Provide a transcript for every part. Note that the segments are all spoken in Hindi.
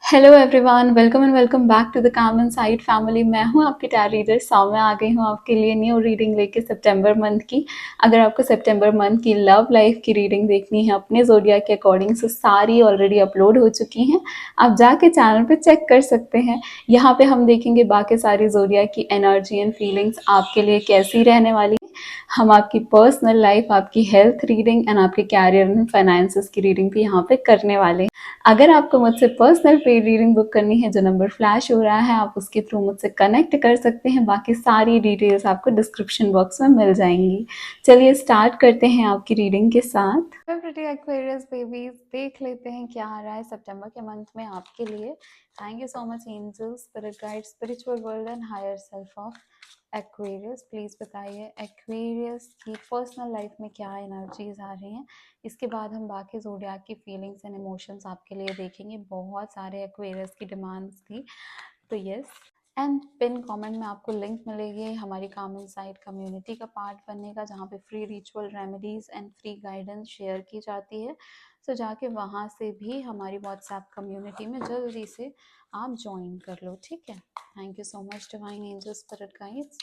Hello everyone, welcome and welcome back to the काम एंड साइड फैमिली। मैं हूं आपकी टैरो रीडर सौम्या। आ गई हूं आपके लिए न्यू रीडिंग लेके सितंबर मंथ की। अगर आपको सितंबर मंथ की लव लाइफ की रीडिंग देखनी है अपने ज़ोडिएक के अकॉर्डिंग, सो सारी ऑलरेडी अपलोड हो चुकी हैं। आप जाके चैनल पे चेक कर सकते हैं। यहाँ पे हम देखेंगे बाकी सारी ज़ोडिएक की एनर्जी एंड फीलिंग्स आपके लिए कैसी रहने वाली है। हम आपकी पर्सनल लाइफ, आपकी हेल्थ रीडिंग एंड आपके कैरियर एंड फाइनेंसेस की रीडिंग भी यहाँ पे करने वाले हैं। अगर आपको मुझसे पर्सनल पेड रीडिंग बुक करनी है, जो नंबर फ्लैश हो रहा है आप उसके थ्रू मुझसे कनेक्ट कर सकते हैं। बाकी सारी डिटेल्स आपको डिस्क्रिप्शन बॉक्स में मिल जाएंगी। चलिए स्टार्ट करते हैं आपकी रीडिंग के साथ। प्रिटी एक्वेरियस बेबीज, देख लेते हैं क्या आ रहा है सितंबर के मंथ में आपके लिए। Thank you so much angels, spirit guide, spiritual world and higher self of Aquarius. Please बताइए एक्वेरियस की पर्सनल लाइफ में क्या एनर्जीज आ रही हैं। इसके बाद हम बाकी ज़ोडिएक की फीलिंग्स एंड इमोशंस आपके लिए देखेंगे। बहुत सारे एक्वेरियस की डिमांड्स थी, तो यस। एंड पिन कमेंट में आपको लिंक मिलेगी हमारी काम इनसाइड कम्युनिटी का पार्ट बनने का, जहाँ पे free ritual remedies and free guidance share की जाती है। सो जाके वहाँ से भी हमारी व्हाट्सएप कम्युनिटी में जल्दी से आप ज्वाइन कर लो, ठीक है। Thank you so much divine angel, spirit guides.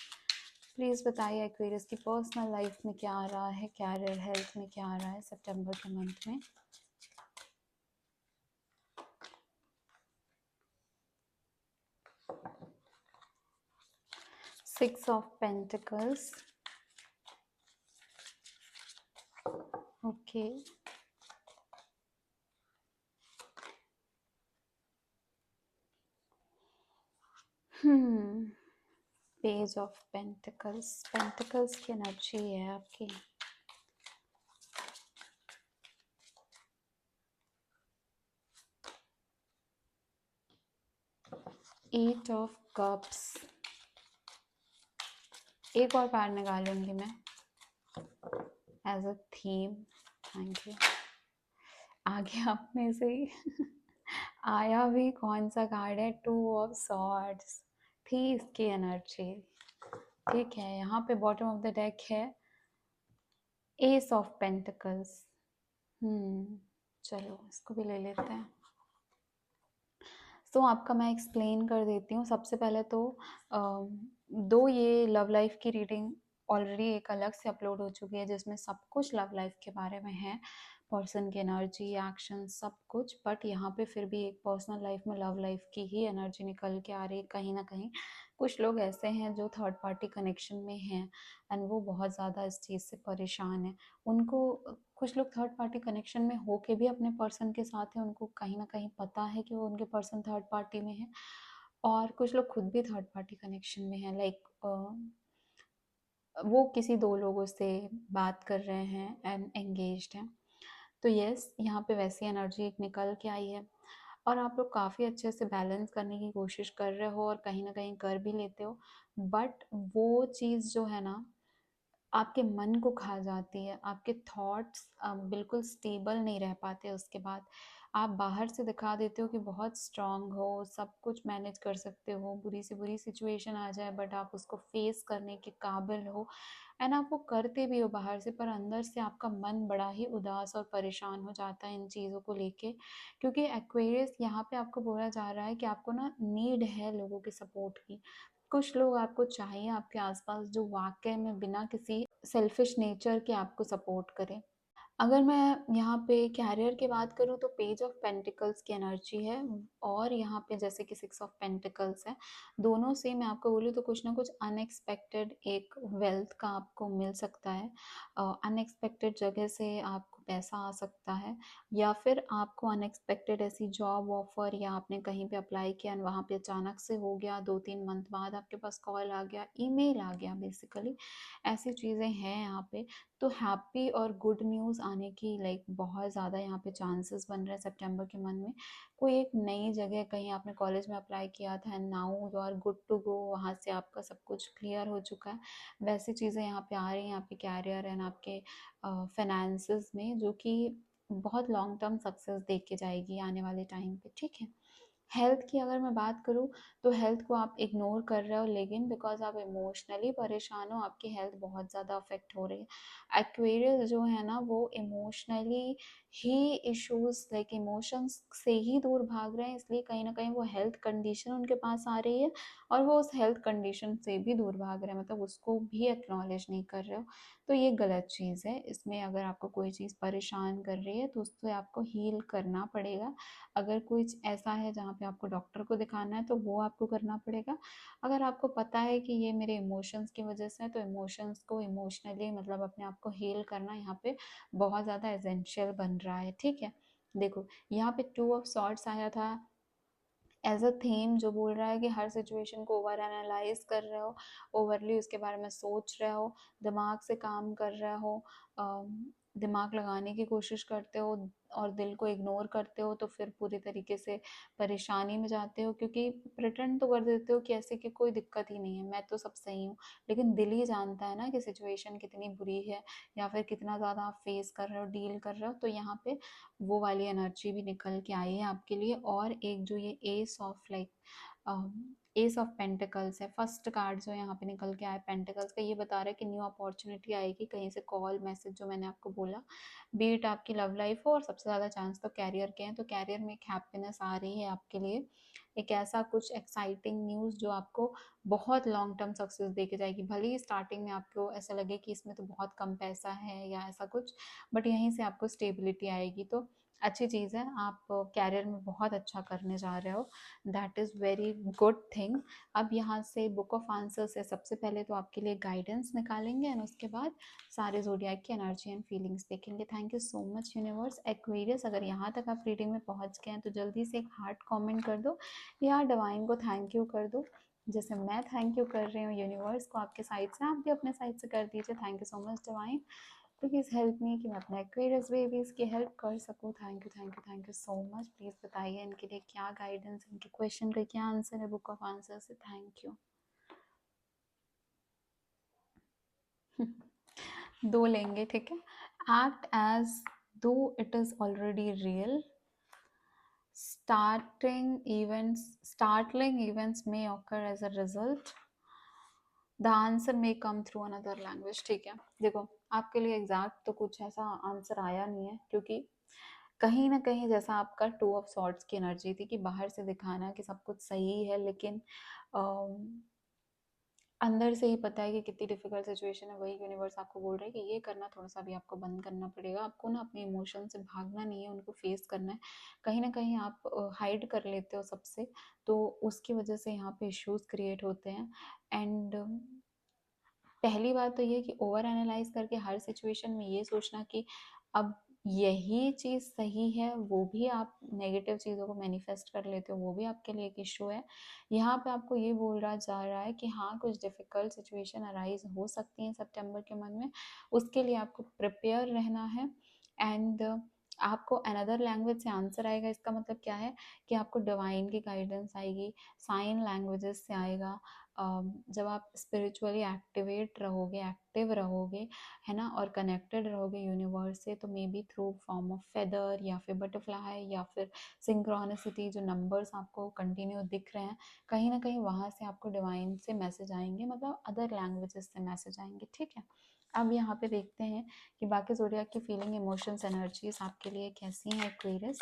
Please बताइए एक्वेरियस की पर्सनल लाइफ में क्या आ रहा है, कैरियर हेल्थ में क्या आ रहा है सितंबर के मंथ में। Six of pentacles, okay. Page of pentacles, pentacles की एनर्जी है आपकी। एट ऑफ कप्स, एक और कार्ड निकालूंगी मैं as a theme. Thank you. आगे आप में से ही आया भी कौन सा कार्ड है, टू ऑफ सॉर्ड्स, थी इसकी एनर्जी। ठीक है, यहाँ पे बॉटम ऑफ द डेक है एस ऑफ पेंटिकल्स। चलो इसको भी ले लेते हैं। तो आपका मैं एक्सप्लेन कर देती हूँ। सबसे पहले तो दो ये लव लाइफ की रीडिंग ऑलरेडी एक अलग से अपलोड हो चुकी है, जिसमें सब कुछ लव लाइफ के बारे में है, पर्सन की एनर्जी, एक्शन, सब कुछ। बट यहाँ पे फिर भी एक पर्सनल लाइफ में लव लाइफ की ही एनर्जी निकल के आ रही है कहीं ना कहीं। कुछ लोग ऐसे हैं जो थर्ड पार्टी कनेक्शन में हैं एंड वो बहुत ज़्यादा इस चीज़ से परेशान है। उनको, कुछ लोग थर्ड पार्टी कनेक्शन में होके भी अपने पर्सन के साथ हैं, उनको कहीं ना कहीं पता है कि वो उनके पर्सन थर्ड पार्टी में है। और कुछ लोग खुद भी थर्ड पार्टी कनेक्शन में हैं, लाइक वो किसी दो लोगों से बात कर रहे हैं एंड एंगेज्ड हैं। तो यस, यहाँ पे वैसी एनर्जी एक निकल के आई है और आप लोग काफ़ी अच्छे से बैलेंस करने की कोशिश कर रहे हो और कहीं ना कहीं कर भी लेते हो। बट वो चीज़ जो है ना, आपके मन को खा जाती है। आपके थॉट्स बिल्कुल स्टेबल नहीं रह पाते। उसके बाद आप बाहर से दिखा देते हो कि बहुत स्ट्रांग हो, सब कुछ मैनेज कर सकते हो, बुरी से बुरी सिचुएशन आ जाए बट आप उसको फेस करने के काबिल हो। एंड आप वो करते भी हो बाहर से, पर अंदर से आपका मन बड़ा ही उदास और परेशान हो जाता है इन चीज़ों को लेके। क्योंकि एक्वेरियस यहाँ पे आपको बोला जा रहा है कि आपको ना नीड है लोगों के सपोर्ट की। कुछ लोग आपको चाहिए आपके आसपास जो वाकई में बिना किसी सेल्फिश नेचर के आपको सपोर्ट करें। अगर मैं यहाँ पे कैरियर की बात करूँ तो पेज ऑफ पेंटिकल्स की एनर्जी है और यहाँ पे जैसे कि सिक्स ऑफ पेंटिकल्स है। दोनों से मैं आपको बोलूँ तो कुछ ना कुछ अनएक्सपेक्टेड एक वेल्थ का आपको मिल सकता है। अनएक्सपेक्टेड जगह से आपको पैसा आ सकता है, या फिर आपको अनएक्सपेक्टेड ऐसी जॉब ऑफर, या आपने कहीं पे अप्लाई किया और वहाँ पे अचानक से हो गया, 2-3 मंथ बाद आपके पास कॉल आ गया, ईमेल आ गया, बेसिकली ऐसी चीज़ें हैं यहाँ पे। तो हैप्पी और गुड न्यूज़ आने की लाइक बहुत ज़्यादा यहाँ पे चांसेस बन रहे हैं सितंबर के मंथ में। कोई एक नई जगह, कहीं आपने कॉलेज में अप्लाई किया था and now you are good to go, वहाँ से आपका सब कुछ क्लियर हो चुका है, वैसी चीज़ें यहाँ पे आ रही हैं आपके कैरियर एंड आपके फाइनेंसेस में, जो कि बहुत लॉन्ग टर्म सक्सेस दे के जाएगी आने वाले टाइम पे, ठीक है। हेल्थ की अगर मैं बात करूँ तो हेल्थ को आप इग्नोर कर रहे हो, लेकिन बिकॉज आप इमोशनली परेशान हो, आपकी हेल्थ बहुत ज़्यादा अफेक्ट हो रही है। एक्वेरियस जो है ना, वो इमोशनली ही इश्यूज लाइक इमोशंस से ही दूर भाग रहे हैं, इसलिए कहीं ना कहीं वो हेल्थ कंडीशन उनके पास आ रही है और वो उस हेल्थ कंडीशन से भी दूर भाग रहे हैं, मतलब उसको भी एक्नॉलेज नहीं कर रहे हो। तो ये गलत चीज़ है। इसमें अगर आपको कोई चीज़ परेशान कर रही है तो उससे आपको हील करना पड़ेगा। अगर कुछ ऐसा है जहाँ पे आपको डॉक्टर को दिखाना है तो वो आपको करना पड़ेगा। अगर आपको पता है कि ये मेरे इमोशंस की वजह से है तो इमोशंस को इमोशनली मतलब अपने आप को हील करना यहाँ पे बहुत ज़्यादा एसेंशियल बन रहा है। ठीक है, देखो यहाँ पे टू ऑफ सॉर्ट्स आया था एज अ थीम, जो बोल रहा है कि हर सिचुएशन को ओवर एनालाइज कर रहे हो, ओवरली उसके बारे में सोच रहे हो, दिमाग से काम कर रहे हो, दिमाग लगाने की कोशिश करते हो और दिल को इग्नोर करते हो, तो फिर पूरी तरीके से परेशानी में जाते हो, क्योंकि प्रिटेंड तो कर देते हो कि ऐसे कि कोई दिक्कत ही नहीं है, मैं तो सब सही हूँ, लेकिन दिल ही जानता है ना कि सिचुएशन कितनी बुरी है या फिर कितना ज़्यादा आप फेस कर रहे हो, डील कर रहे हो। तो यहाँ पे वो वाली एनर्जी भी निकल के आई है आपके लिए। और एक जो ये S of like S of pentacles है, फर्स्ट कार्ड जो यहाँ पे निकल के आया पेंटिकल्स का, ये बता रहा है कि न्यू अपॉर्चुनिटी आएगी कहीं से, कॉल मैसेज जो मैंने आपको बोला, बीट आपकी लव लाइफ हो और सबसे ज़्यादा चांस तो कैरियर के हैं, तो कैरियर में एक हैप्पीनेस आ रही है आपके लिए, एक ऐसा कुछ एक्साइटिंग न्यूज़ जो आपको बहुत लॉन्ग टर्म सक्सेस दे के जाएगी। भले ही स्टार्टिंग में आपको ऐसा लगे कि इसमें तो बहुत कम पैसा है या ऐसा कुछ, बट यहीं से आपको स्टेबिलिटी आएगी, तो अच्छी चीज़ है। आप कैरियर में बहुत अच्छा करने जा रहे हो, that is very good thing. अब यहाँ से बुक ऑफ आंसर से सबसे पहले तो आपके लिए गाइडेंस निकालेंगे एंड उसके बाद सारे ज़ोडिएक की एनर्जी एंड फीलिंग्स देखेंगे। Thank you so much universe. Aquarius, अगर यहाँ तक आप रीडिंग में पहुँच गए हैं तो जल्दी से एक हार्ट कॉमेंट कर दो या डिवाइन को थैंक यू कर दो, जैसे मैं थैंक यू कर रही हूँ यूनिवर्स को आपके साइड से, आप भी अपने साइड से कर दीजिए। Thank you so much divine, please help me कि मैं अपने एक्वेरियस बेबीज़ की हेल्प कर सकूँ। Thank you thank you thank you so much. Please बताइए इनके लिए क्या गाइडेंस, इनके क्वेश्चन का क्या आंसर है बुक ऑफ आंसर से। Thank you. दो लेंगे, ठीक है। एक्ट एज दो it is already real, startling events may occur as a result, the answer may come through another language. ठीक है, देखो आपके लिए एग्जैक्ट तो कुछ ऐसा आंसर आया नहीं है, क्योंकि कहीं ना कहीं जैसा आपका टू ऑफ सॉर्ट्स की एनर्जी थी कि बाहर से दिखाना कि सब कुछ सही है, लेकिन अंदर से ही पता है कि कितनी डिफिकल्ट सिचुएशन है। वही यूनिवर्स आपको बोल रहा है कि ये करना थोड़ा सा भी आपको बंद करना पड़ेगा। आपको ना अपने इमोशन से भागना नहीं है, उनको फेस करना है। कहीं ना कहीं आप हाइड कर लेते हो सबसे, तो उसकी वजह से यहाँ पे इश्यूज क्रिएट होते हैं। एंड पहली बात तो ये कि ओवर एनालाइज करके हर सिचुएशन में ये सोचना कि अब यही चीज़ सही है, वो भी आप नेगेटिव चीज़ों को मैनिफेस्ट कर लेते हो, वो भी आपके लिए एक इशू है। यहाँ पे आपको ये बोल रहा जा रहा है कि हाँ, कुछ डिफ़िकल्ट सिचुएशन अराइज हो सकती हैं सितंबर के मंथ में, उसके लिए आपको प्रिपेयर रहना है। एंड आपको अनदर लैंग्वेज से आंसर आएगा, इसका मतलब क्या है कि आपको डिवाइन की गाइडेंस आएगी, साइन लैंग्वेजेस से आएगा। जब आप स्पिरिचुअली एक्टिवेट रहोगे, एक्टिव रहोगे, है ना, और कनेक्टेड रहोगे यूनिवर्स से, तो may be through form of feather या फिर बटरफ्लाई या फिर सिंक्रोनिसिटी, जो नंबर्स आपको कंटिन्यू दिख रहे हैं, कहीं ना कहीं वहाँ से आपको डिवाइन से मैसेज आएंगे, मतलब अदर लैंग्वेजेस से मैसेज आएंगे। ठीक है, अब यहाँ पे देखते हैं कि बाकी ज़ोडिएक की फीलिंग, इमोशंस, एनर्जीज आपके लिए कैसी हैं एक्वेरियस।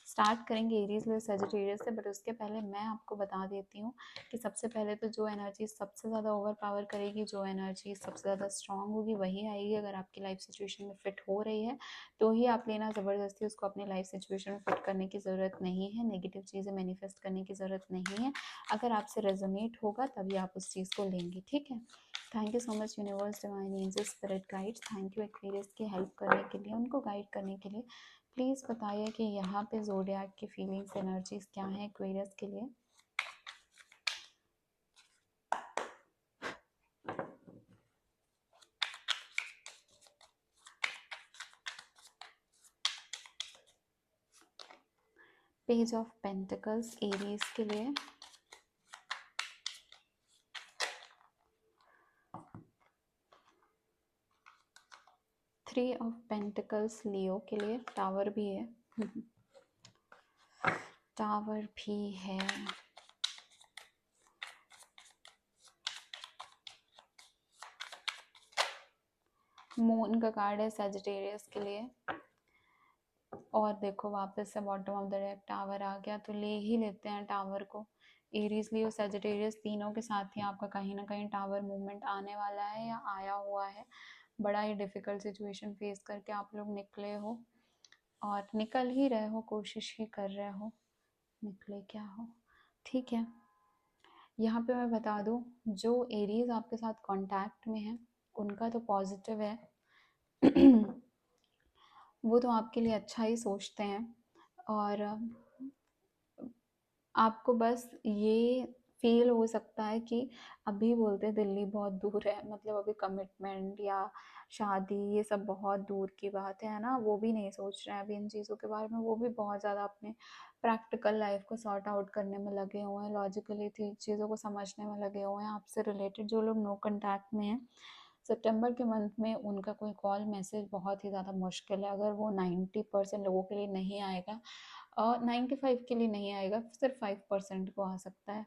स्टार्ट करेंगे एरीज और सजिटेरियस से, बट उसके पहले मैं आपको बता देती हूँ कि सबसे पहले तो जो एनर्जी सबसे ज़्यादा ओवर पावर करेगी, जो एनर्जी सबसे ज़्यादा स्ट्रांग होगी, वही आएगी। अगर आपकी लाइफ सिचुएशन में फिट हो रही है तो ही आप लेना, ज़बरदस्ती उसको अपनी लाइफ सिचुएशन में फिट करने की ज़रूरत नहीं है, नेगेटिव चीज़ें मैनिफेस्ट करने की ज़रूरत नहीं है। अगर आपसे रेजोनेट होगा तभी आप उस चीज़ को लेंगे। ठीक है, thank you so much universe, divine angels, spirit guides, thank you Aquarius की हेल्प करने के लिए, उनको गाइड करने के लिए। प्लीज़ बताइए कि यहाँ पे ज़ोडिएक की फीलिंग्स, एनर्जीज क्या हैं एक्वेरियस के लिए। पेज ऑफ पेंटिकल्स एरीज के लिए, थ्री ऑफ पेंटिकल्स लियो के लिए, टावर भी है टावर भी है, मून का कार्ड है सजिटेरियस के लिए, और देखो वापस से bottom of the deck tower आ गया, तो ले ही लेते हैं टावर को। एरीज लियो सजिटेरियस तीनों के साथ ही आपका कहीं ना कहीं टावर मूवमेंट आने वाला है या आया हुआ है। बड़ा ही डिफिकल्ट सिचुएशन फेस करके आप लोग निकले हो, और निकल ही रहे हो, कोशिश ही कर रहे हो, निकले क्या हो। ठीक है, यहाँ पे मैं बता दूँ, जो एरीज आपके साथ कांटेक्ट में है उनका तो पॉजिटिव है। वो तो आपके लिए अच्छा ही सोचते हैं, और आपको बस ये फील हो सकता है कि अभी बोलते हैं दिल्ली बहुत दूर है, मतलब अभी कमिटमेंट या शादी ये सब बहुत दूर की बात है ना, वो भी नहीं सोच रहे हैं अभी इन चीज़ों के बारे में। वो भी बहुत ज़्यादा अपने प्रैक्टिकल लाइफ को सॉर्ट आउट करने में लगे हुए हैं, लॉजिकली चीज़ों को समझने में लगे हुए हैं। आपसे रिलेटेड जो लोग नो कॉन्टैक्ट में हैं, सितंबर के मंथ में उनका कोई कॉल मैसेज बहुत ही ज़्यादा मुश्किल है। अगर वो 90% लोगों के लिए नहीं आएगा, 95 के लिए नहीं आएगा, सिर्फ 5% को आ सकता है।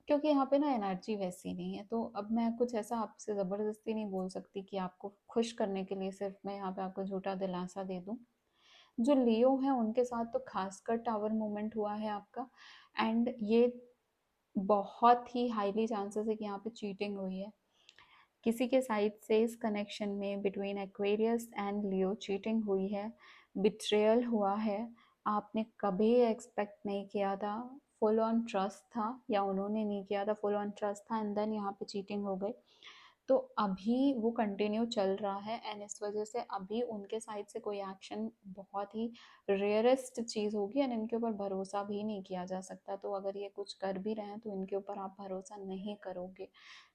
क्योंकि यहाँ पे ना एनर्जी वैसी नहीं है। तो अब मैं कुछ ऐसा आपसे ज़बरदस्ती नहीं बोल सकती कि आपको खुश करने के लिए सिर्फ मैं यहाँ पे आपको झूठा दिलासा दे दूँ। जो लियो है उनके साथ तो खासकर टावर मूवमेंट हुआ है आपका, एंड ये बहुत ही हाईली चांसेस है कि यहाँ पे चीटिंग हुई है किसी के साइड से। इस कनेक्शन में between Aquarius and Leo cheating हुई है, बिट्रेयल हुआ है। आपने कभी एक्सपेक्ट नहीं किया था, फुल ऑन ट्रस्ट था, या उन्होंने नहीं किया था, फुल ऑन ट्रस्ट था, एंड देन यहाँ पे चीटिंग हो गई। तो अभी वो कंटिन्यू चल रहा है, एंड इस वजह से अभी उनके साइड से कोई एक्शन बहुत ही रेयरेस्ट चीज़ होगी, एंड इनके ऊपर भरोसा भी नहीं किया जा सकता। तो अगर ये कुछ कर भी रहे हैं तो इनके ऊपर आप भरोसा नहीं करोगे,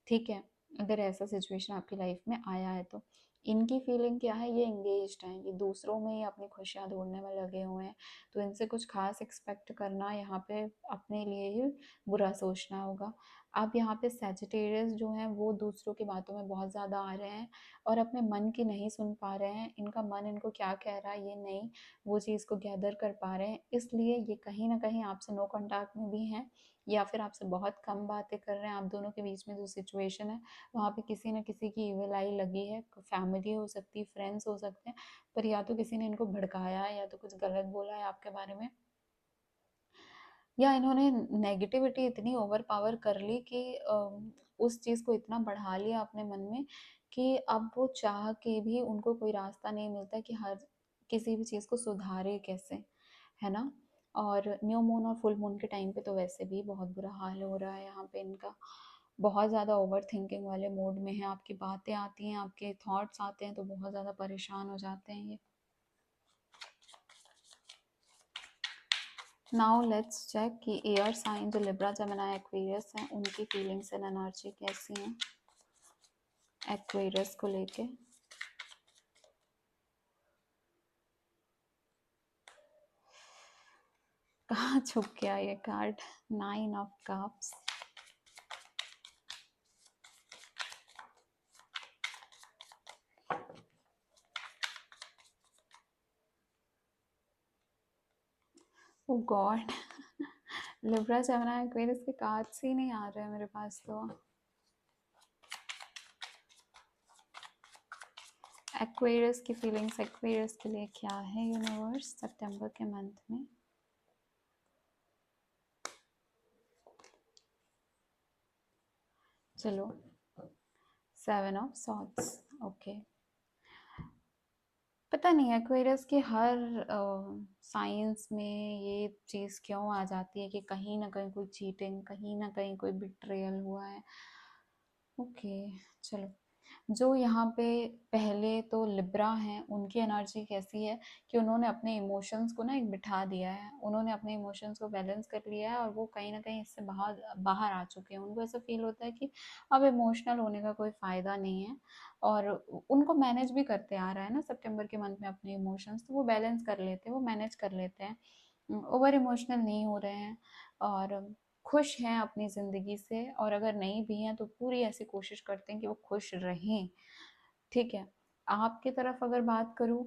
ठीक है, अगर ऐसा सिचुएशन आपकी लाइफ में आया है तो। इनकी फीलिंग क्या है, ये एंगेज्ड हैं, ये दूसरों में ही अपनी खुशियाँ ढूंढने में लगे हुए हैं। तो इनसे कुछ खास एक्सपेक्ट करना यहाँ पे अपने लिए ही बुरा सोचना होगा। अब यहाँ पे सैजिटेरियस जो हैं वो दूसरों की बातों में बहुत ज़्यादा आ रहे हैं, और अपने मन की नहीं सुन पा रहे हैं। इनका मन इनको क्या कह रहा है ये नहीं वो चीज़ को गैदर कर पा रहे हैं, इसलिए ये कहीं ना कहीं आपसे नो कॉन्टैक्ट में भी हैं, या फिर आपसे बहुत कम बातें कर रहे हैं। आप दोनों के बीच में जो सिचुएशन है वहाँ पे किसी न किसी की इविल आई लगी है, फैमिली हो सकती है, फ्रेंड्स हो सकते हैं, पर या तो किसी ने इनको भड़काया है, या तो कुछ गलत बोला है आपके बारे में, या इन्होंने नेगेटिविटी इतनी ओवर पावर कर ली कि उस चीज़ को इतना बढ़ा लिया अपने मन में कि अब वो चाह के भी उनको कोई रास्ता नहीं मिलता कि हर किसी भी चीज़ को सुधारे कैसे, है ना। और न्यू मून और फुल मून के टाइम पे तो वैसे भी बहुत बुरा हाल हो रहा है यहाँ पे इनका। बहुत ज़्यादा ओवर थिंकिंग वाले मोड में है, आपकी बातें आती हैं, आपके थॉट्स आते हैं तो बहुत ज़्यादा परेशान हो जाते हैं ये। नाउ लेट्स चेक कि एयर साइन जो लिब्रा जेमिनी एक्वेरियस हैं उनकी फीलिंग्स एंड एनर्जी कैसी हैं एक्वेरियस को लेके। कहाँ छुप गया ये card, 9 of cups. Oh god, Libra Gemini Aquarius के कार्ड्स ही नहीं आ रहे हैं मेरे पास तो। एक्वेरियस की फीलिंग्स एक्वेरियस के लिए क्या है यूनिवर्स सितंबर के मंथ में। चलो, 7 ऑफ सॉर्ड्स, ओके। पता नहीं एक्वेरियस के हर साइंस में ये चीज़ क्यों आ जाती है कि कहीं ना कहीं कोई चीटिंग, कहीं ना कहीं कोई बिट्रेयल हुआ है। ओके, चलो। जो यहाँ पे पहले तो लिब्रा हैं उनकी एनर्जी कैसी है कि उन्होंने अपने इमोशंस को ना एक बिठा दिया है, उन्होंने अपने इमोशंस को बैलेंस कर लिया है, और वो कहीं ना कहीं इससे बाहर बाहर आ चुके हैं। उनको ऐसा फील होता है कि अब इमोशनल होने का कोई फ़ायदा नहीं है, और उनको मैनेज भी करते आ रहा है ना सितंबर के मंथ में अपने इमोशंस, तो वो बैलेंस कर लेते हैं, वो मैनेज कर लेते हैं, ओवर इमोशनल नहीं हो रहे हैं, और खुश हैं अपनी ज़िंदगी से। और अगर नहीं भी हैं तो पूरी ऐसी कोशिश करते हैं कि वो खुश रहें, ठीक है। आपकी तरफ अगर बात करूँ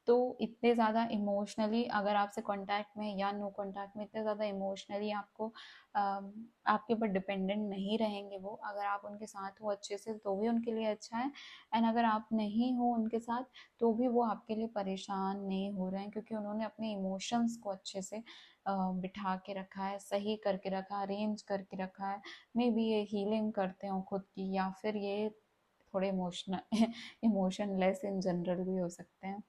तो इतने ज़्यादा इमोशनली अगर आपसे कांटेक्ट में या नो कांटेक्ट में इतने ज़्यादा इमोशनली आपको आपके ऊपर डिपेंडेंट नहीं रहेंगे वो। अगर आप उनके साथ हो अच्छे से तो भी उनके लिए अच्छा है, एंड अगर आप नहीं हो उनके साथ तो भी वो आपके लिए परेशान नहीं हो रहे हैं, क्योंकि उन्होंने अपने इमोशंस को अच्छे से बिठा के रखा है, सही करके रखा है, अरेंज करके रखा है। मे बी ये हीलिंग करते हो खुद की, या फिर ये थोड़े इमोशनल इमोशनलेस इन जनरल भी हो सकते हैं।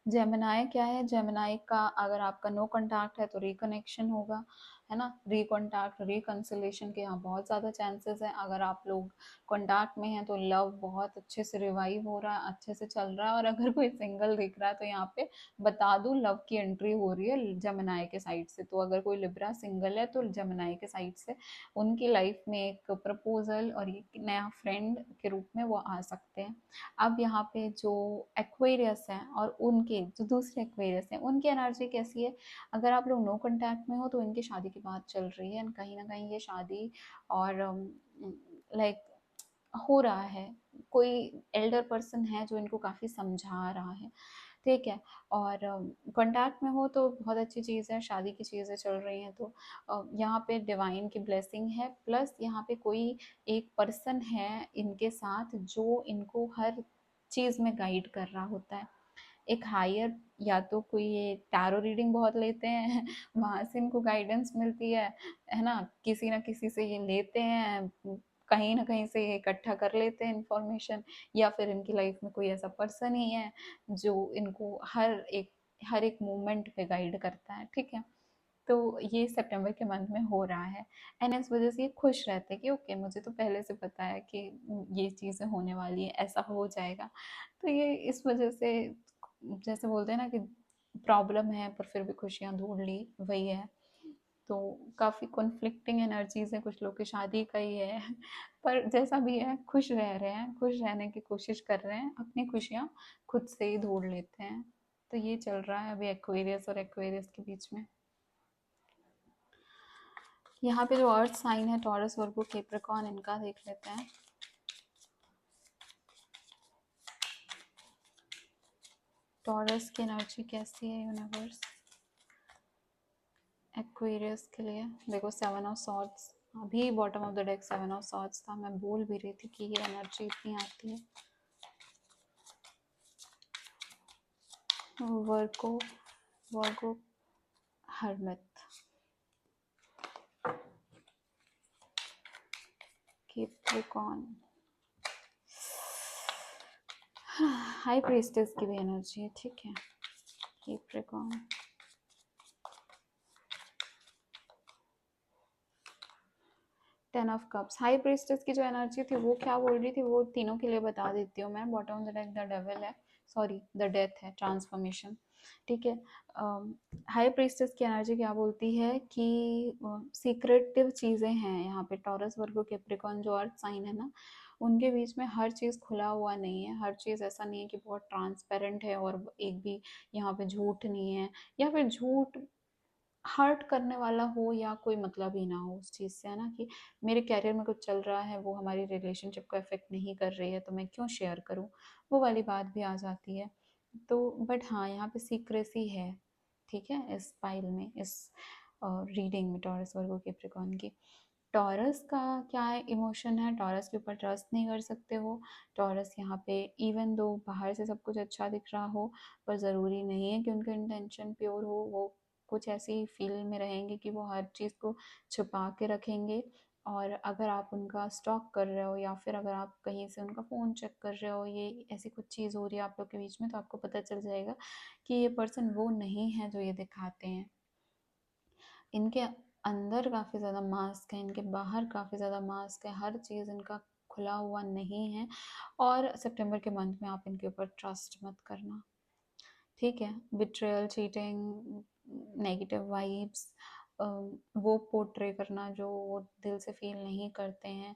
जेमिनाई क्या है? जेमिनाई का अगर आपका नो कांटेक्ट है तो रिकनेक्शन होगा, है ना, रिकॉन्टैक्ट रिकंसिलेशन के यहाँ बहुत ज़्यादा चांसेस है। अगर आप लोग कॉन्टैक्ट में हैं तो लव बहुत अच्छे से रिवाइव हो रहा है, अच्छे से चल रहा है। और अगर कोई सिंगल दिख रहा है तो यहाँ पे बता दूँ, लव की एंट्री हो रही है जेमिनाई के साइड से। तो अगर कोई लिब्रा सिंगल है तो जेमिनाई के साइड से उनकी लाइफ में एक प्रपोजल और एक नया फ्रेंड के रूप में वो आ सकते हैं। अब यहाँ पे जो एक्वेरियस हैं और उनके जो दूसरे एक्वेरियस हैं उनकी एनर्जी कैसी है? अगर आप लोग नो कांटेक्ट में हो तो इनकी शादी की बात चल रही है, कहीं ना कहीं ये शादी और लाइक हो रहा है। कोई एल्डर पर्सन है जो इनको काफ़ी समझा रहा है, ठीक है। और कांटेक्ट में हो तो बहुत अच्छी चीज़ है, शादी की चीज़ें चल रही हैं तो यहाँ पे डिवाइन की ब्लेसिंग है। प्लस यहाँ पे कोई एक पर्सन है इनके साथ जो इनको हर चीज़ में गाइड कर रहा होता है। एक हायर, या तो कोई ये टैरो रीडिंग बहुत लेते हैं वहाँ से इनको गाइडेंस मिलती है ना, किसी ना किसी से ये लेते हैं, कहीं ना कहीं से ये इकट्ठा कर लेते हैं इंफॉर्मेशन, या फिर इनकी लाइफ में कोई ऐसा पर्सन ही है जो इनको हर एक मोमेंट पे गाइड करता है, ठीक है। तो ये सितंबर के मंथ में हो रहा है, एंड इस वजह से ये खुश रहते हैं कि ओके मुझे तो पहले से पता है कि ये चीज़ें होने वाली है, ऐसा हो जाएगा। तो ये इस वजह से, जैसे बोलते हैं ना कि प्रॉब्लम है पर फिर भी खुशियाँ ढूंढ ली, वही है। तो काफ़ी कॉन्फ्लिक्टिंग एनर्जीज है, कुछ लोग की शादी का ही है पर जैसा भी है खुश रह रहे हैं, खुश रहने की कोशिश कर रहे हैं, अपनी खुशियाँ खुद से ही ढूंढ लेते हैं। तो ये चल रहा है अभी एक्वेरियस और एक्वेरियस के बीच में। यहाँ पे जो अर्थ साइन है टॉरस वर्गो कैप्रिकॉर्न, इनका देख लेते हैं। टॉरस की एनर्जी कैसी है यूनिवर्स एक्वेरियस के लिए? देखो 7 ऑफ सॉर्ड्स, अभी bottom of the deck 7 of swords था, मैं बोल भी रही थी कि ये एनर्जी इतनी आती है। वर्गो वर्गो हर्मिट, कैप्रिकॉर्न, हाई प्रीस्टेस की भी एनर्जी है, ठीक है। Capricorn, 10 of cups, high priestess की जो एनर्जी थी वो क्या बोल रही थी वो तीनों के लिए बता देती हूँ मैं। Bottom of the deck the devil है, सॉरी द डेथ है, ट्रांसफॉर्मेशन, ठीक है। हाई प्रीस्टेस की एनर्जी क्या बोलती है कि सीक्रेटिव चीज़ें हैं यहाँ पे। टॉरस वर्गो कैप्रिकॉर्न जो अर्थ साइन है ना, उनके बीच में हर चीज़ खुला हुआ नहीं है, हर चीज़ ऐसा नहीं है कि बहुत ट्रांसपेरेंट है और एक भी यहाँ पे झूठ नहीं है, या फिर झूठ हर्ट करने वाला हो या कोई मतलब ही ना हो उस चीज़ से, है ना, कि मेरे कैरियर में कुछ चल रहा है वो हमारी रिलेशनशिप को अफेक्ट नहीं कर रही है तो मैं क्यों शेयर करूं, वो वाली बात भी आ जाती है। तो बट हाँ यहाँ पे सीक्रेसी है, ठीक है, इस पाइल में, इस रीडिंग में टॉरस वर्गो कैप्रिकॉर्न की। टॉरस का क्या है इमोशन है? टॉरस के ऊपर ट्रस्ट नहीं कर सकते हो। टॉरस यहाँ पे इवन दो बाहर से सब कुछ अच्छा दिख रहा हो पर ज़रूरी नहीं है कि उनका इंटेंशन प्योर हो। वो कुछ ऐसी फील में रहेंगे कि वो हर चीज़ को छुपा के रखेंगे। और अगर आप उनका स्टॉक कर रहे हो या फिर अगर आप कहीं से उनका फ़ोन चेक कर रहे हो, ये ऐसी कुछ चीज़ हो रही है आप लोग के बीच में, तो आपको पता चल जाएगा कि ये पर्सन वो नहीं है जो ये दिखाते हैं। इनके अंदर काफ़ी ज़्यादा मास्क है, इनके बाहर काफ़ी ज़्यादा मास्क है, हर चीज़ इनका खुला हुआ नहीं है। और सितंबर के मंथ में आप इनके ऊपर ट्रस्ट मत करना, ठीक है। बिट्रेयल, चीटिंग, नेगेटिव वाइब्स, वो पोर्ट्रे करना जो वो दिल से फील नहीं करते हैं,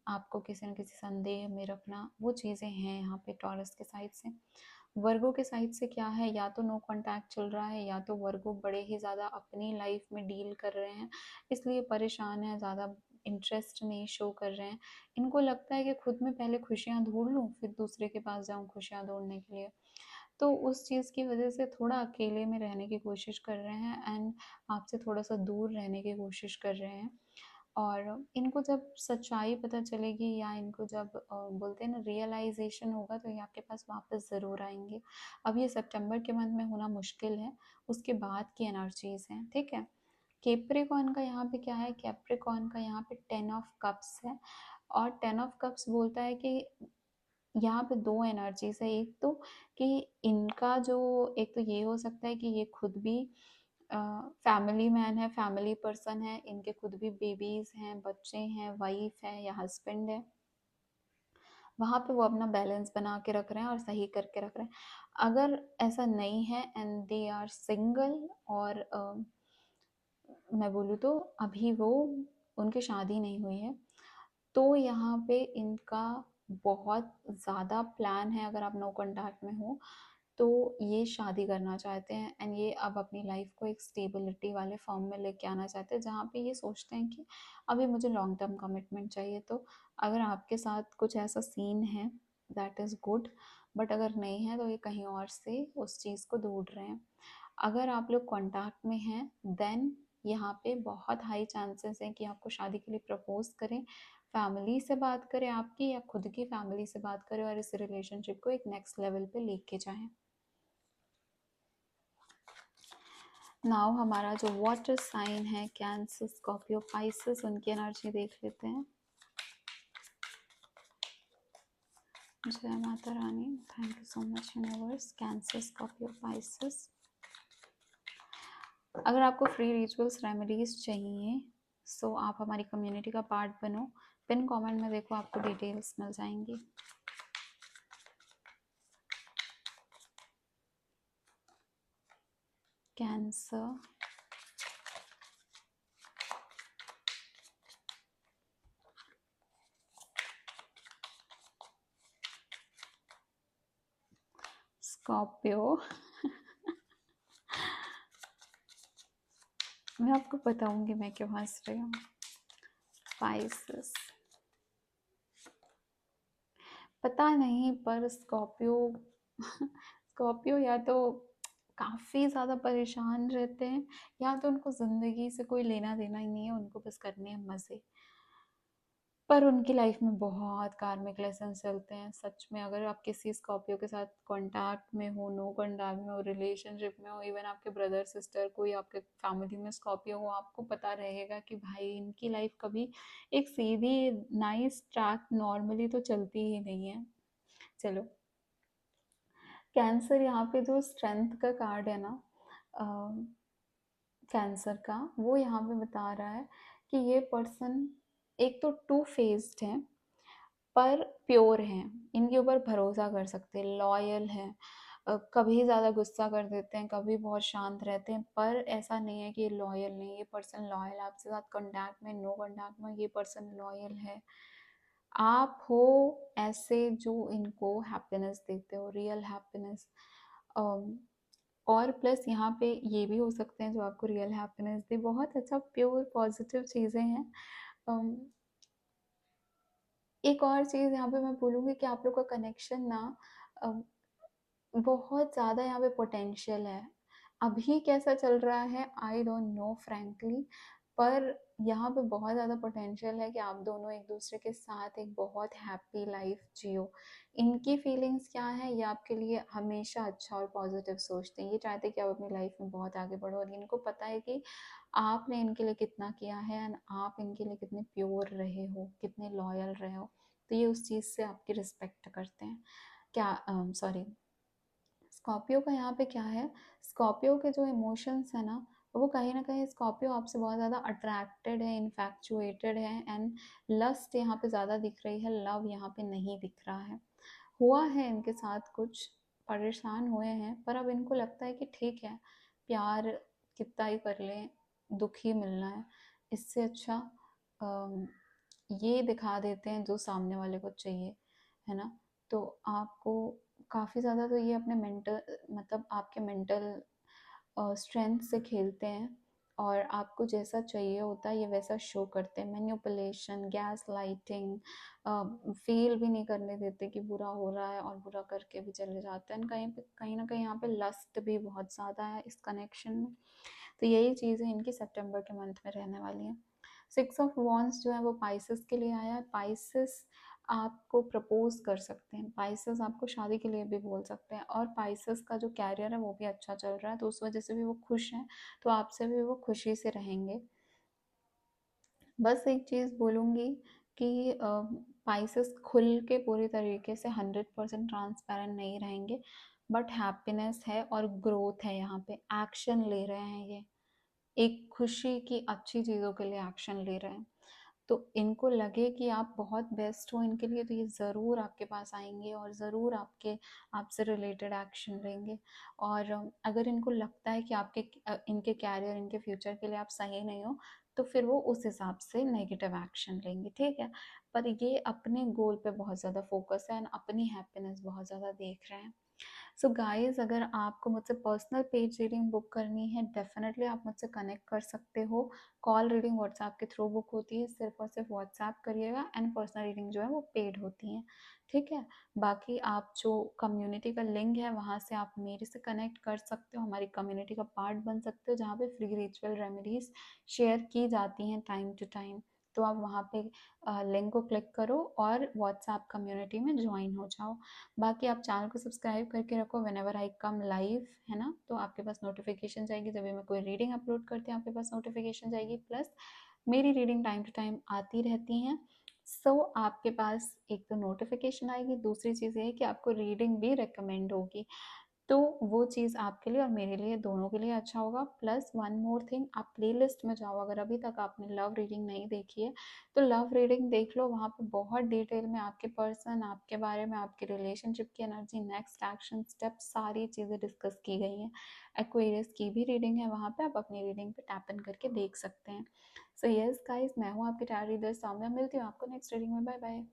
आपको किसी न किसी संदेह में रखना, वो चीज़ें हैं यहाँ पे टॉरस के साइड से। वर्गो के साइड से क्या है, या तो नो कांटेक्ट चल रहा है या तो वर्गो बड़े ही ज़्यादा अपनी लाइफ में डील कर रहे हैं, इसलिए परेशान है, ज़्यादा इंटरेस्ट नहीं शो कर रहे हैं। इनको लगता है कि खुद में पहले खुशियाँ ढूंढ लूँ फिर दूसरे के पास जाऊँ खुशियाँ ढूंढने के लिए। तो उस चीज़ की वजह से थोड़ा अकेले में रहने की कोशिश कर रहे हैं एंड आपसे थोड़ा-सा दूर रहने की कोशिश कर रहे हैं। और इनको जब सच्चाई पता चलेगी या इनको जब बोलते हैं ना रियलाइज़ेशन होगा, तो ये आपके पास वापस ज़रूर आएँगे। अब ये सितंबर के मंथ में होना मुश्किल है, उसके बाद की एनर्जीज़ हैं, ठीक है? कैप्रिकॉर्न का यहाँ पे क्या है, कैप्रिकॉर्न का यहाँ पे 10 ऑफ कप्स है और 10 ऑफ कप्स बोलता है कि यहाँ पे 2 एनर्जीज़ है। एक तो कि इनका जो एक तो ये हो सकता है कि ये खुद भी फैमिली मैन है, फैमिली पर्सन है, इनके खुद भी बेबीज़ हैं, बच्चे हैं, वाइफ है या हस्बैंड है। वहाँ पे वो अपना बैलेंस बना के रख रहे हैं और सही करके रख रहे हैं। अगर ऐसा नहीं है एंड दे आर सिंगल और मैं बोलूँ तो अभी वो उनकी शादी नहीं हुई है, तो यहाँ पे इनका बहुत ज़्यादा प्लान है। अगर आप नो कॉन्टैक्ट में हो तो ये शादी करना चाहते हैं एंड ये अब अपनी लाइफ को एक स्टेबिलिटी वाले फॉर्म में लेके आना चाहते हैं, जहाँ पे ये सोचते हैं कि अभी मुझे लॉन्ग टर्म कमिटमेंट चाहिए। तो अगर आपके साथ कुछ ऐसा सीन है दैट इज़ गुड, बट अगर नहीं है तो ये कहीं और से उस चीज़ को ढूंढ रहे हैं। अगर आप लोग कॉन्टैक्ट में हैं देन यहाँ पे बहुत हाई चांसेस हैं कि आपको शादी के लिए प्रपोज करें, फैमिली से बात करें आपकी या खुद की फैमिली से बात करें और इस रिलेशनशिप को एक नेक्स्ट लेवल पे लेके जाएं। नाउ हमारा जो वाटर साइन है कैंसर, स्कॉर्पियो, पाइसेस, उनकी एनर्जी देख लेते हैं। जय माता रानी, thank you so much universe. Cancer, Scorpio, Pisces. अगर आपको फ्री रिचुअल्स रेमेडीज चाहिए सो आप हमारी कम्युनिटी का पार्ट बनो। पिन कमेंट में देखो, आपको डिटेल्स मिल जाएंगी। कैंसर, स्कॉर्पियो मैं आपको बताऊंगी मैं क्यों हंस रही हूँ। पाइसेस, पता नहीं पर स्कॉर्पियो स्कॉर्पियो या तो काफ़ी ज़्यादा परेशान रहते हैं या तो उनको ज़िंदगी से कोई लेना देना ही नहीं है, उनको बस करने हैं मज़े। पर उनकी लाइफ में बहुत कार्मिक लेसन चलते हैं सच में। अगर आप किसी स्कॉर्पियो के साथ कांटेक्ट में हो, नो कांटेक्ट में हो, रिलेशनशिप में हो, इवन आपके ब्रदर सिस्टर कोई आपके फैमिली में स्कॉर्पियो हो, आपको पता रहेगा कि भाई इनकी लाइफ कभी एक सीधी नाइस ट्रैक नॉर्मली तो चलती ही नहीं है। चलो, कैंसर यहाँ पे जो स्ट्रेंथ का कार्ड है ना, कैंसर का, वो यहाँ पे बता रहा है कि ये पर्सन एक तो टू फेस्ड है पर प्योर हैं, इनके ऊपर भरोसा कर सकते हैं, लॉयल हैं। कभी ज़्यादा गुस्सा कर देते हैं, कभी बहुत शांत रहते हैं, पर ऐसा नहीं है कि ये लॉयल नहीं। ये पर्सन लॉयल, आपके साथ कांटेक्ट में, नो कांटेक्ट में, ये पर्सन लॉयल है। आप हो ऐसे जो इनको हैप्पीनेस देते हो, रियल हैप्पीनेस। और प्लस यहाँ पे ये भी हो सकते हैं जो आपको रियल हैप्पीनेस दे। बहुत अच्छा प्योर पॉजिटिव चीज़ें हैं। अम, एक और चीज़ यहाँ पे मैं बोलूँगी कि आप लोग का कनेक्शन ना अ, बहुत ज़्यादा यहाँ पे पोटेंशियल है। अभी कैसा चल रहा है आई डोंट नो फ्रैंकली, पर यहाँ पे बहुत ज़्यादा पोटेंशियल है कि आप दोनों एक दूसरे के साथ एक बहुत हैप्पी लाइफ जियो। इनकी फीलिंग्स क्या है, ये आपके लिए हमेशा अच्छा और पॉजिटिव सोचते हैं। ये चाहते हैं कि आप अपनी लाइफ में बहुत आगे बढ़ो और इनको पता है कि आपने इनके लिए कितना किया है एंड आप इनके लिए कितने प्योर रहे हो, कितने लॉयल रहे हो। तो ये उस चीज़ से आपकी रिस्पेक्ट करते हैं। क्या सॉरी, स्कॉर्पियो का यहाँ पे क्या है, स्कॉर्पियो के जो इमोशंस है ना, वो कहीं ना कहीं स्कॉर्पियो आपसे बहुत ज़्यादा अट्रैक्टेड है, इन्फैक्चुएटेड है एंड लस्ट यहाँ पे ज़्यादा दिख रही है, लव यहाँ पे नहीं दिख रहा है। हुआ है इनके साथ कुछ, परेशान हुए हैं, पर अब इनको लगता है कि ठीक है, प्यार कितना ही कर लें, दुख ही मिलना है। इससे अच्छा अम, ये दिखा देते हैं जो सामने वाले को चाहिए, है ना। तो आपको काफ़ी ज़्यादा तो ये अपने मेंटल मतलब आपके मेंटल स्ट्रेंथ से खेलते हैं और आपको जैसा चाहिए होता है ये वैसा शो करते हैं। मैनिपुलेशन, गैस लाइटिंग, फील भी नहीं करने देते कि बुरा हो रहा है और बुरा करके भी चले जाते हैं। कहीं ना कहीं यहाँ पे लस्ट भी बहुत ज़्यादा है इस कनेक्शन में। तो यही चीज़ें इनकी सितंबर के मंथ में रहने वाली हैं। 6 ऑफ वॉन्ड्स जो है वो पाइसेस के लिए आया है। पाइसेस आपको प्रपोज कर सकते हैं, पाइसेस आपको शादी के लिए भी बोल सकते हैं, और पाइसेस का जो कैरियर है वो भी अच्छा चल रहा है, तो उस वजह से भी वो खुश हैं, तो आपसे भी वो खुशी से रहेंगे। बस एक चीज़ बोलूँगी कि पाइसेस खुल के पूरी तरीके से 100% ट्रांसपेरेंट नहीं रहेंगे, बट हैप्पीनेस है और ग्रोथ है, यहाँ पे एक्शन ले रहे हैं ये, एक खुशी की अच्छी चीज़ों के लिए एक्शन ले रहे हैं। तो इनको लगे कि आप बहुत बेस्ट हो इनके लिए, तो ये ज़रूर आपके पास आएंगे और ज़रूर आपसे रिलेटेड एक्शन लेंगे। और अगर इनको लगता है कि इनके कैरियर, इनके फ्यूचर के लिए आप सही नहीं हो, तो फिर वो उस हिसाब से नेगेटिव एक्शन लेंगे, ठीक है। पर ये अपने गोल पे बहुत ज़्यादा फोकस है एंड अपनी हैप्पीनेस बहुत ज़्यादा देख रहे हैं। सो गाइस, अगर आपको मुझसे पर्सनल पेज रीडिंग बुक करनी है, डेफिनेटली आप मुझसे कनेक्ट कर सकते हो। कॉल रीडिंग व्हाट्सएप के थ्रू बुक होती है, सिर्फ और सिर्फ व्हाट्सएप करिएगा, एंड पर्सनल रीडिंग जो है वो पेड होती है, ठीक है। बाकी आप जो कम्युनिटी का लिंक है वहाँ से आप मेरे से कनेक्ट कर सकते हो, हमारी कम्युनिटी का पार्ट बन सकते हो, जहाँ पे फ्री रिचुअल रेमेडीज शेयर की जाती हैं टाइम टू टाइम। तो आप वहाँ पे लिंक को क्लिक करो और व्हाट्सएप कम्युनिटी में ज्वाइन हो जाओ। बाकी आप चैनल को सब्सक्राइब करके रखो, व्हेनेवर आई कम लाइव, है ना, तो आपके पास नोटिफिकेशन जाएगी, जब भी मैं कोई रीडिंग अपलोड करती हूँ आपके पास नोटिफिकेशन जाएगी। प्लस मेरी रीडिंग टाइम टू टाइम आती रहती हैं। सो आपके पास एक तो नोटिफिकेशन आएगी, दूसरी चीज़ ये है कि आपको रीडिंग भी रिकमेंड होगी, तो वो चीज़ आपके लिए और मेरे लिए, दोनों के लिए अच्छा होगा। प्लस वन मोर थिंग, आप प्लेलिस्ट में जाओ, अगर अभी तक आपने लव रीडिंग नहीं देखी है तो लव रीडिंग देख लो, वहाँ पे बहुत डिटेल में आपके पर्सन, आपके बारे में, आपके रिलेशनशिप की एनर्जी, नेक्स्ट एक्शन स्टेप, सारी चीज़ें डिस्कस की गई हैं। एक्वेरियस की भी रीडिंग है वहाँ पे, आप अपनी रीडिंग पे टैप इन करके देख सकते हैं। सो यस गाइस, मैं हूँ आपकी टायर रीडर सौम्या, मिलती हूँ आपको नेक्स्ट रीडिंग में। Bye bye.